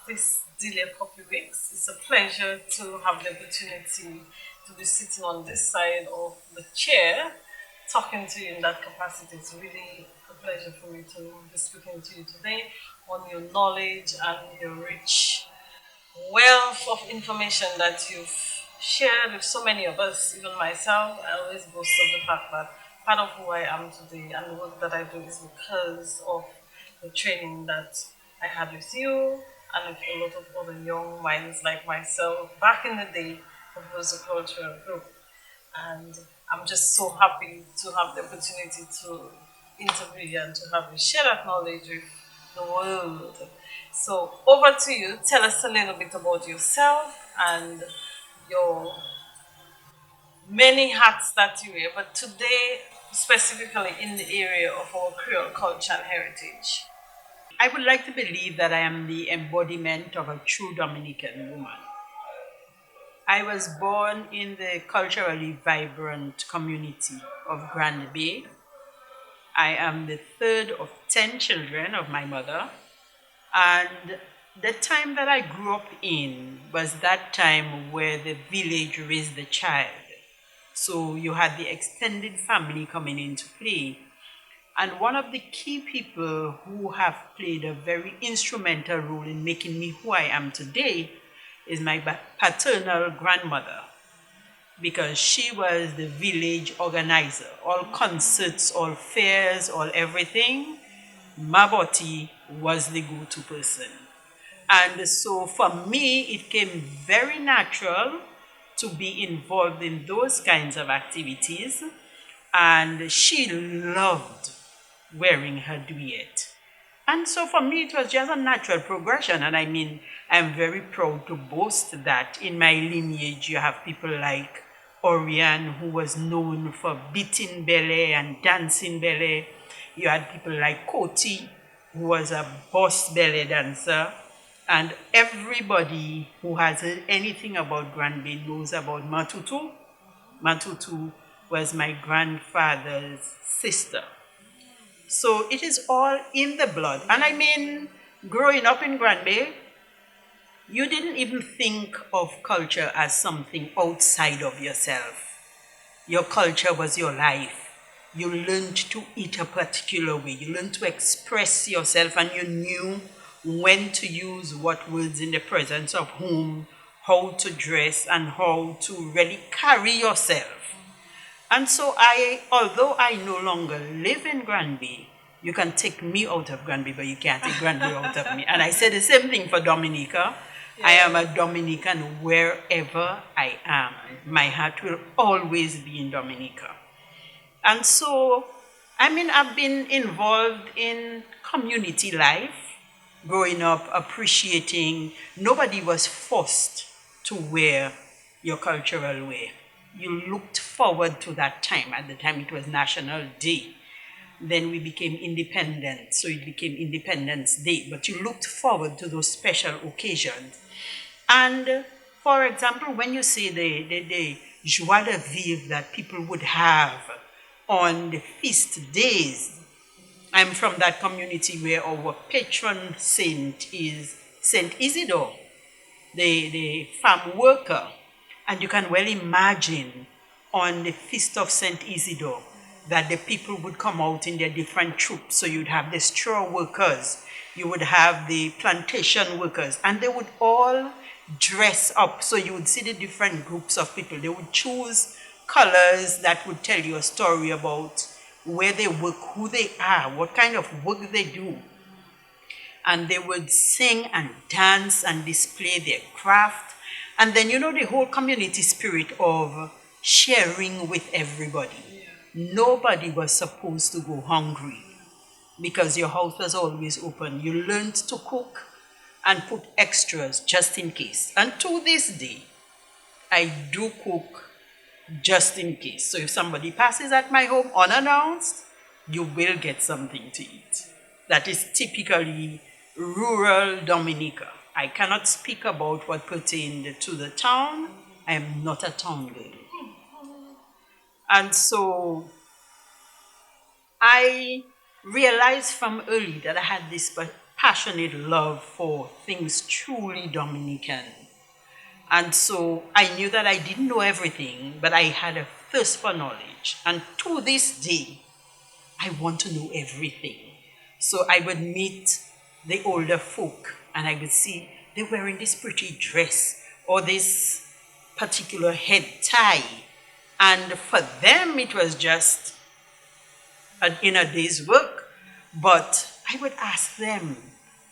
this Delia Cuffy Weekes. It's a pleasure to have the opportunity to be sitting on this side of the chair, talking to you in that capacity. It's really a pleasure for me to be speaking to you today on your knowledge and your rich wealth of information that you've shared with so many of us, even myself. I always boast of the fact that part of who I am today and the work that I do is because of the training that I had with you and with a lot of other young minds like myself back in the day of the cultural group. And I'm just so happy to have the opportunity to interview you and to have you share that knowledge with the world. So over to you. Tell us a little bit about yourself and your many hats that you wear, but today specifically in the area of our Creole culture and heritage. I would like to believe that I am the embodiment of a true Dominican woman. I was born in the culturally vibrant community of Grand Bay. I am the third of 10 children of my mother, and the time that I grew up in was that time where the village raised the child. So you had the extended family coming into play. And one of the key people who have played a very instrumental role in making me who I am today is my paternal grandmother, because she was the village organizer. All concerts, all fairs, all everything, Maboti was the go-to person. And so for me, it came very natural to be involved in those kinds of activities. And she loved wearing her duet. And so for me, it was just a natural progression. And I mean, I'm very proud to boast that in my lineage, you have people like Orion, who was known for beating ballet and dancing ballet. You had people like Koti, who was a boss ballet dancer. And everybody who has heard anything about Grand Bay knows about Matutu. Matutu was my grandfather's sister. So it is all in the blood. And I mean, growing up in Granby, you didn't even think of culture as something outside of yourself. Your culture was your life. You learned to eat a particular way. You learned to express yourself, and you knew when to use what words in the presence of whom, how to dress, and how to really carry yourself. And so although I no longer live in Granby, you can take me out of Granby, but you can't take Granby out of me. And I say the same thing for Dominica. I am a Dominican wherever I am. My heart will always be in Dominica. And so, I mean, I've been involved in community life, growing up, appreciating. Nobody was forced to wear your cultural wear. You looked forward to that time. At the time, it was National Day. Then we became independent, so it became Independence Day. But you looked forward to those special occasions. And for example, when you see the joie de vivre that people would have on the feast days, I'm from that community where our patron saint is Saint Isidore, the farm worker. And you can well imagine on the feast of Saint Isidore that the people would come out in their different troops. So you'd have the straw workers, you would have the plantation workers, and they would all dress up. So you would see the different groups of people. They would choose colors that would tell you a story about where they work, who they are, what kind of work they do. And they would sing and dance and display their craft. And then, you know, the whole community spirit of sharing with everybody. Nobody was supposed to go hungry because your house was always open. You learned to cook and put extras just in case. And to this day, I do cook just in case. So if somebody passes at my home unannounced, you will get something to eat. That is typically rural Dominica. I cannot speak about what pertained to the town. I am not a town girl. And so I realized from early that I had this passionate love for things truly Dominican. And so I knew that I didn't know everything, but I had a thirst for knowledge. And to this day, I want to know everything. So I would meet the older folk and I would see they're wearing this pretty dress or this particular head tie. And for them, it was just in a day's work. But I would ask them,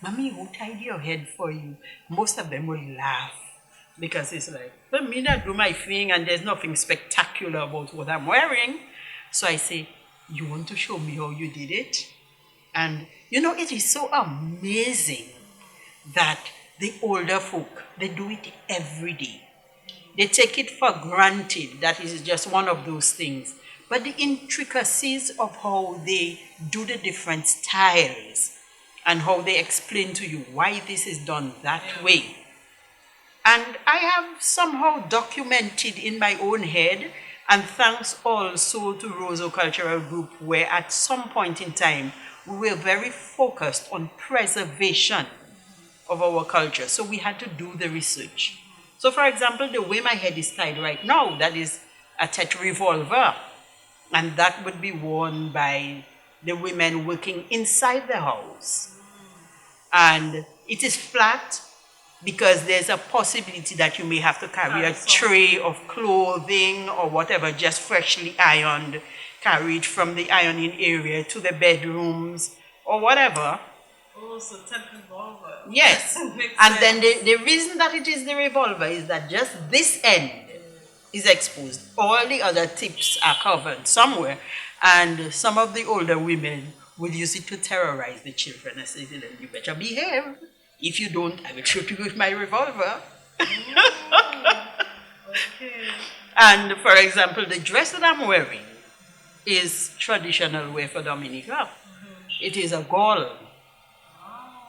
Mommy, who tied your head for you? Most of them would laugh because it's like, let me not do my thing and there's nothing spectacular about what I'm wearing. So I say, you want to show me how you did it? And it is so amazing that the older folk, they do it every day. They take it for granted that it is just one of those things. But the intricacies of how they do the different styles and how they explain to you why this is done that way. And I have somehow documented in my own head, and thanks also to Roseau Cultural Group, where at some point in time, we were very focused on preservation of our culture. So we had to do the research. So for example, the way my head is tied right now, that is a tet revolver. And that would be worn by the women working inside the house. And it is flat because there's a possibility that you may have to carry a tray of clothing or whatever, just freshly ironed, carried from the ironing area to the bedrooms or whatever. Oh, so tent revolver. Yes. And then the reason that it is the revolver is that just this end is exposed. All the other tips are covered somewhere. And some of the older women would use it to terrorize the children. I say to them, you better behave. If you don't, I will shoot you with my revolver. Okay. And for example, the dress that I'm wearing is traditional wear for Dominica. It is a gall.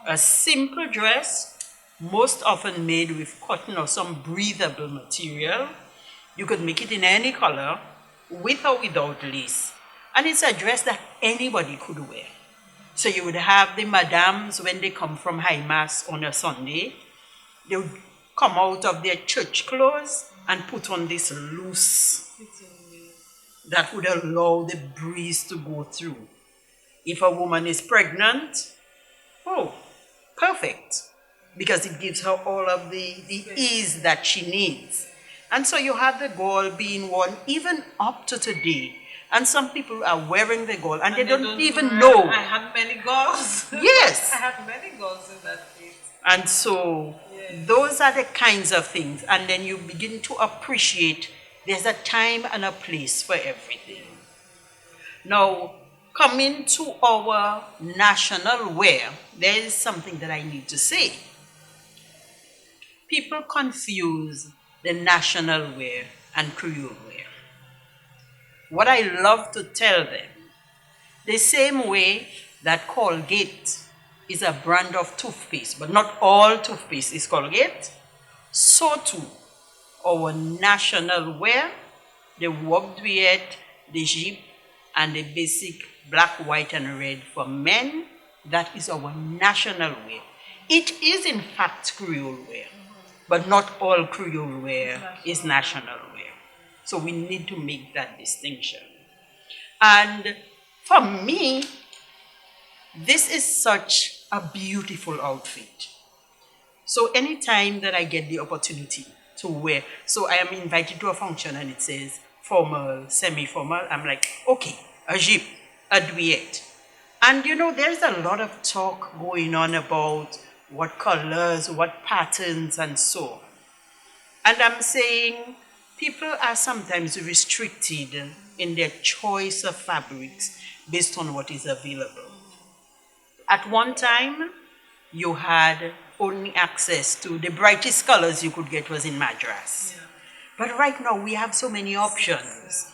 A simple dress, most often made with cotton or some breathable material. You could make it in any color, with or without lace. And it's a dress that anybody could wear. So you would have the madams when they come from high mass on a Sunday, they would come out of their church clothes and put on this loose that would allow the breeze to go through. If a woman is pregnant, oh, perfect, because it gives her all of the ease that she needs. And so you have the gall being worn even up to today. And some people are wearing the gall and they don't even know. I had many galls. Yes. I had many galls in that case. And so those are the kinds of things. And then you begin to appreciate there's a time and a place for everything. Now, coming to our national wear, there is something that I need to say. People confuse the national wear and Creole wear. What I love to tell them, the same way that Colgate is a brand of toothpaste, but not all toothpaste is Colgate, so too our national wear, the wog duet, the jeep, and the basic black, white, and red for men, that is our national wear. It is in fact Creole wear, but not all Creole wear is national wear. So we need to make that distinction. And for me, this is such a beautiful outfit. So anytime that I get the opportunity to wear, so I am invited to a function and it says formal, semi-formal, I'm like, okay, a jeep, a duet. And there's a lot of talk going on about what colors, what patterns, and so on. And I'm saying people are sometimes restricted in their choice of fabrics based on what is available. At one time, you had only access to the brightest colors you could get was in Madras. Yeah. But right now, we have so many options.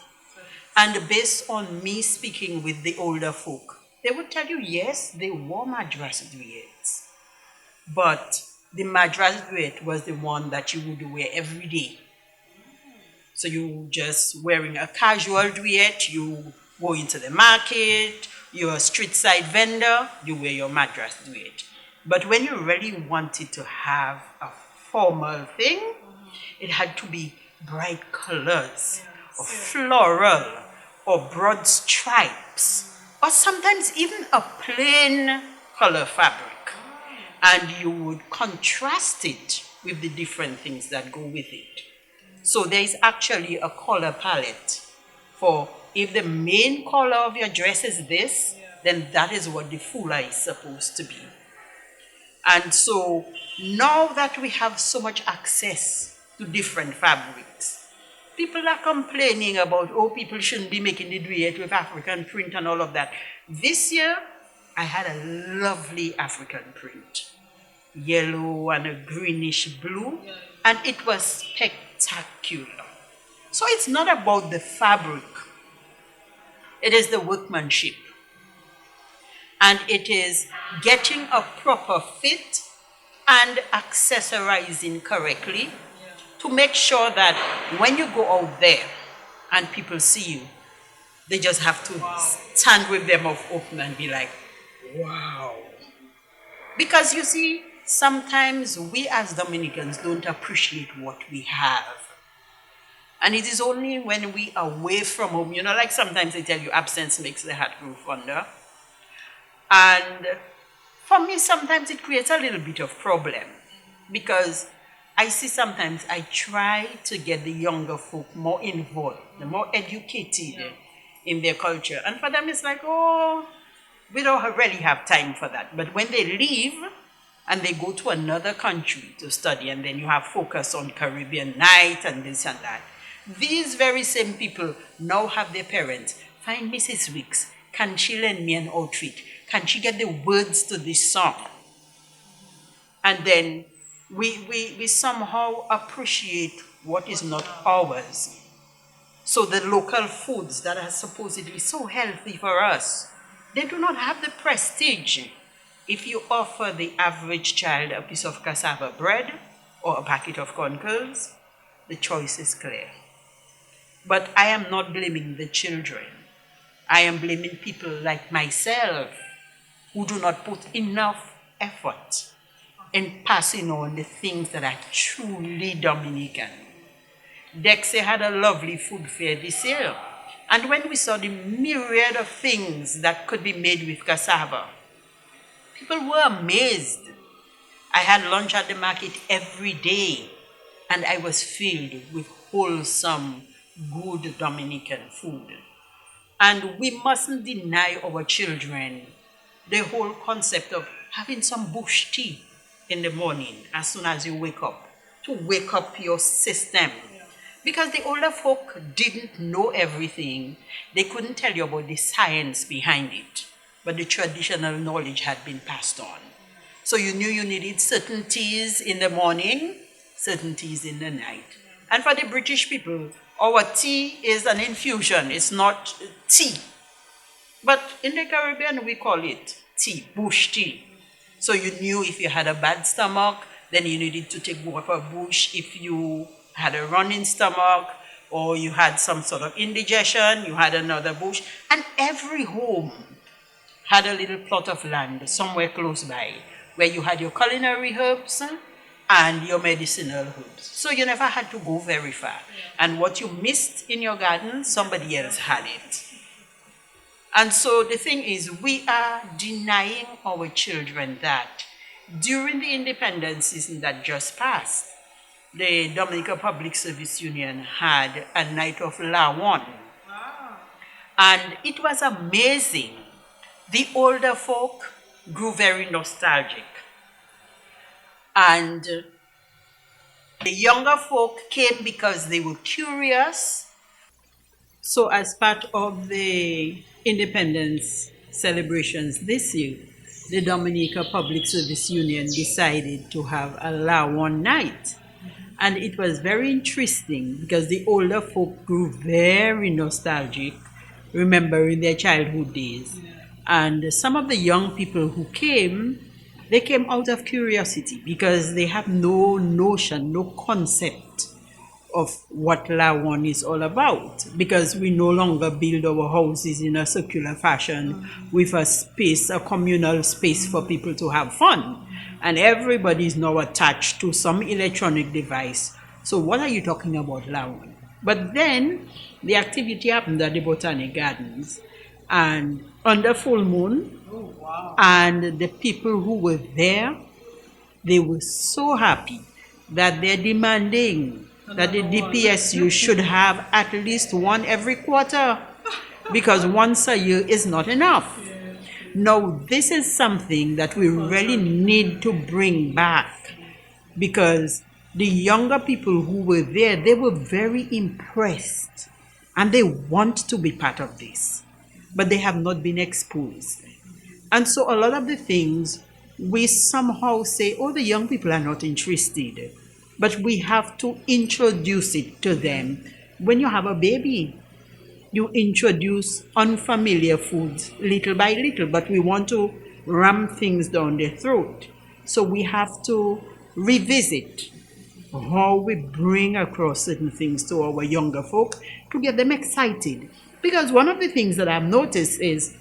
And based on me speaking with the older folk, they would tell you, yes, they wore Madras duets. But the Madras duet was the one that you would wear every day. So you just wearing a casual duet, you go into the market, you're a street side vendor, you wear your Madras duet. But when you really wanted to have a formal thing, it had to be bright colors, or floral, or broad stripes, or sometimes even a plain color fabric. And you would contrast it with the different things that go with it. So there is actually a color palette for if the main color of your dress is this, then that is what the foulard is supposed to be. And so now that we have so much access to different fabrics, people are complaining about, oh, people shouldn't be making the duet with African print and all of that. This year, I had a lovely African print, yellow and a greenish blue, and it was spectacular. So it's not about the fabric, it is the workmanship. And it is getting a proper fit and accessorizing correctly to make sure that when you go out there and people see you, they just have to stand with their mouth open and be like, wow. Because you see, sometimes we as Dominicans don't appreciate what we have. And it is only when we are away from home, like sometimes they tell you absence makes the heart grow fonder. And for me, sometimes it creates a little bit of problem because I see sometimes I try to get the younger folk more involved, the more educated in their culture. And for them, it's like, oh, we don't really have time for that. But when they leave and they go to another country to study, and then you have focus on Caribbean night and this and that, these very same people now have their parents find Mrs. Weekes. Can she lend me an outfit? Can she get the words to this song? And then we somehow appreciate what is not ours. So the local foods that are supposedly so healthy for us, they do not have the prestige. If you offer the average child a piece of cassava bread or a packet of corn curls, the choice is clear. But I am not blaming the children. I am blaming people like myself who do not put enough effort in passing on the things that are truly Dominican. Dexter had a lovely food fair this year. And when we saw the myriad of things that could be made with cassava, people were amazed. I had lunch at the market every day, and I was filled with wholesome, good Dominican food. And we mustn't deny our children the whole concept of having some bush tea in the morning as soon as you wake up, to wake up your system. Because the older folk didn't know everything. They couldn't tell you about the science behind it. But the traditional knowledge had been passed on. So you knew you needed certain teas in the morning, certain teas in the night. And for the British people, our tea is an infusion. It's not tea. But in the Caribbean, we call it tea, bush tea. So you knew if you had a bad stomach, then you needed to take water bush. If you had a running stomach or you had some sort of indigestion, you had another bush. And every home had a little plot of land somewhere close by where you had your culinary herbs and your medicinal herbs. So you never had to go very far. And what you missed in your garden, somebody else had it. And so the thing is, we are denying our children that. During the independence season that just passed, the Dominica Public Service Union had a night of Lawan. And it was amazing. The older folk grew very nostalgic. And the younger folk came because they were curious. So as part of the independence celebrations this year, the Dominica Public Service Union decided to have a Lawan night. And it was very interesting because the older folk grew very nostalgic, remembering their childhood days. And some of the young people who came, they came out of curiosity because they have no notion, no concept of what Lawan is all about, because we no longer build our houses in a circular fashion with a space, a communal space for people to have fun. And everybody is now attached to some electronic device. So what are you talking about, Lawan? But then the activity happened at the Botanic Gardens, and under full moon, and the people who were there, they were so happy that they're demanding that the DPSU should have at least one every quarter, because once a year is not enough. Now, this is something that we really need to bring back, because the younger people who were there, they were very impressed and they want to be part of this, but they have not been exposed. And so a lot of the things we somehow say, oh, the young people are not interested, but we have to introduce it to them. When you have a baby, you introduce unfamiliar foods little by little, but we want to ram things down their throat. So we have to revisit how we bring across certain things to our younger folk to get them excited. Because one of the things that I've noticed is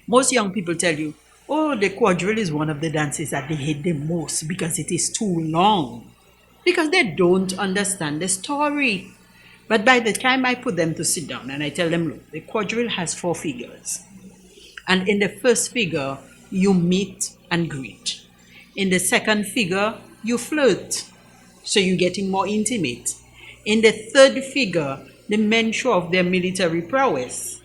most young people tell you, oh, the quadrille is one of the dances that they hate the most because it is too long, because they don't understand the story. But by the time I put them to sit down and I tell them, look, the quadrille has 4 figures. And in the first figure, you meet and greet. In the second figure, you flirt. So you're getting more intimate. In the third figure, the men show off their military prowess.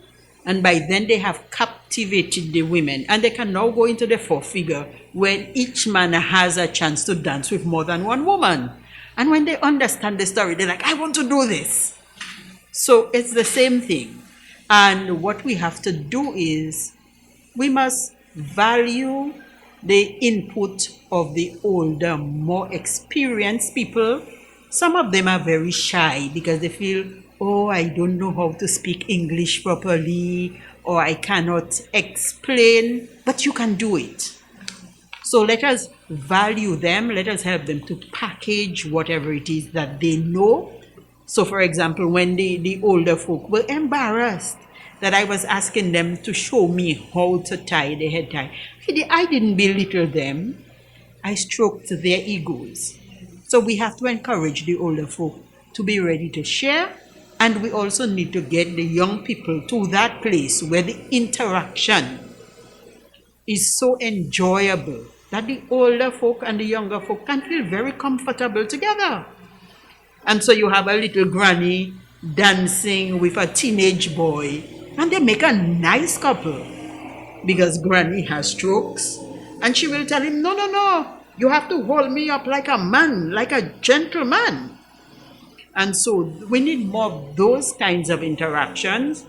And by then they have captivated the women. And they can now go into the fourth figure, where each man has a chance to dance with more than one woman. And when they understand the story, they're like, I want to do this. So it's the same thing. And what we have to do is we must value the input of the older, more experienced people. Some of them are very shy because they feel, oh, I don't know how to speak English properly, or I cannot explain, but you can do it. So let us value them, let us help them to package whatever it is that they know. So for example, when the older folk were embarrassed that I was asking them to show me how to tie the head tie, I didn't belittle them, I stroked their egos. So we have to encourage the older folk to be ready to share, and we also need to get the young people to that place where the interaction is so enjoyable that the older folk and the younger folk can feel very comfortable together. And so you have a little granny dancing with a teenage boy, and they make a nice couple, because granny has strokes, and she will tell him, no, no, no, you have to hold me up like a man, like a gentleman. And so we need more of those kinds of interactions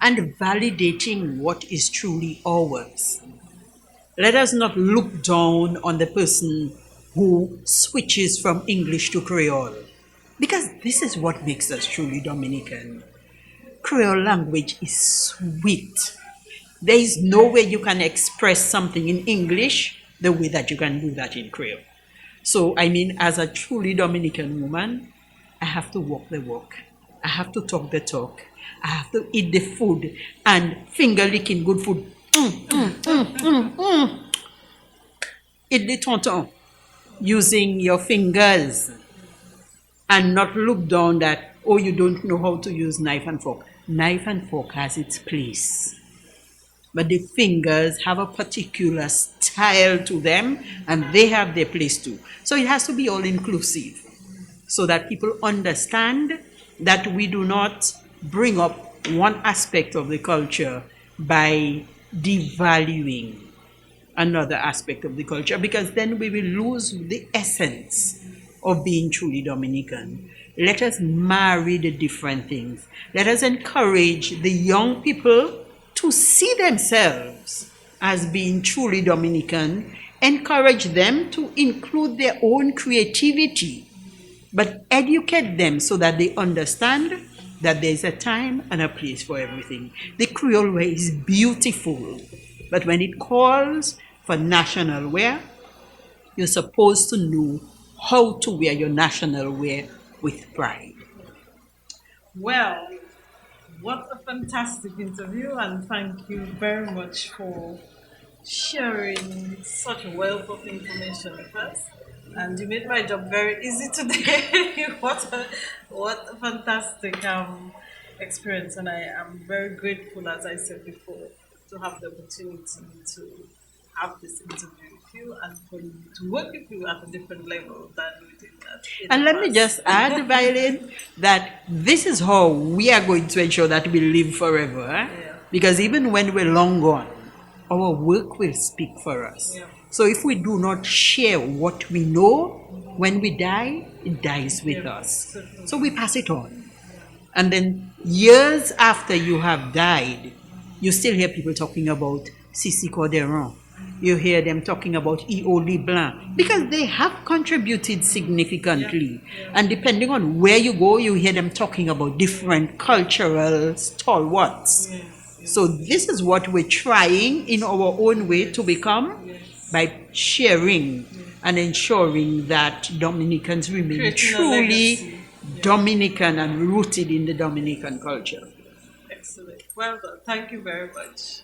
and validating what is truly ours. Let us not look down on the person who switches from English to Creole, because this is what makes us truly Dominican. Creole language is sweet. There is no way you can express something in English the way that you can do that in Creole. So, I mean, as a truly Dominican woman, I have to walk the walk. I have to talk the talk. I have to eat the food and finger licking good food. Eat the tonton using your fingers and not look down that, oh, you don't know how to use knife and fork. Knife and fork has its place, but the fingers have a particular style to them and they have their place too. So it has to be all inclusive so that people understand that we do not bring up one aspect of the culture by devaluing another aspect of the culture, because then we will lose the essence of being truly Dominican. Let us marry the different things. Let us encourage the young people to see themselves as being truly Dominican. Encourage them to include their own creativity, but educate them so that they understand that there's a time and a place for everything. The Creole way is beautiful, but when it calls for national wear, you're supposed to know how to wear your national wear with pride. Well, what a fantastic interview, and thank you very much for sharing such a wealth of information with us. And you made my job very easy today. What a fantastic experience, and I am very grateful, as I said before, to have the opportunity to have this interview with you and for you to work with you at a different level than we did that in And the let me past. just add, Violet, that this is how we are going to ensure that we live forever. Yeah. Because even when we're long gone, our work will speak for us. Yeah. So if we do not share what we know, when we die, it dies with Yeah. us. Certainly. So we pass it on. And then years after you have died, you still hear people talking about Sissi Corderon. You hear them talking about E.O. Leblanc because they have contributed significantly. Yeah. And depending on where you go, you hear them talking about different cultural stalwarts. Yes. So this is what we're trying in our own way to become Yes. by sharing and ensuring that Dominicans remain Creating a truly legacy. Yeah. Dominican and rooted in the Dominican culture. Excellent. Well done. Thank you very much.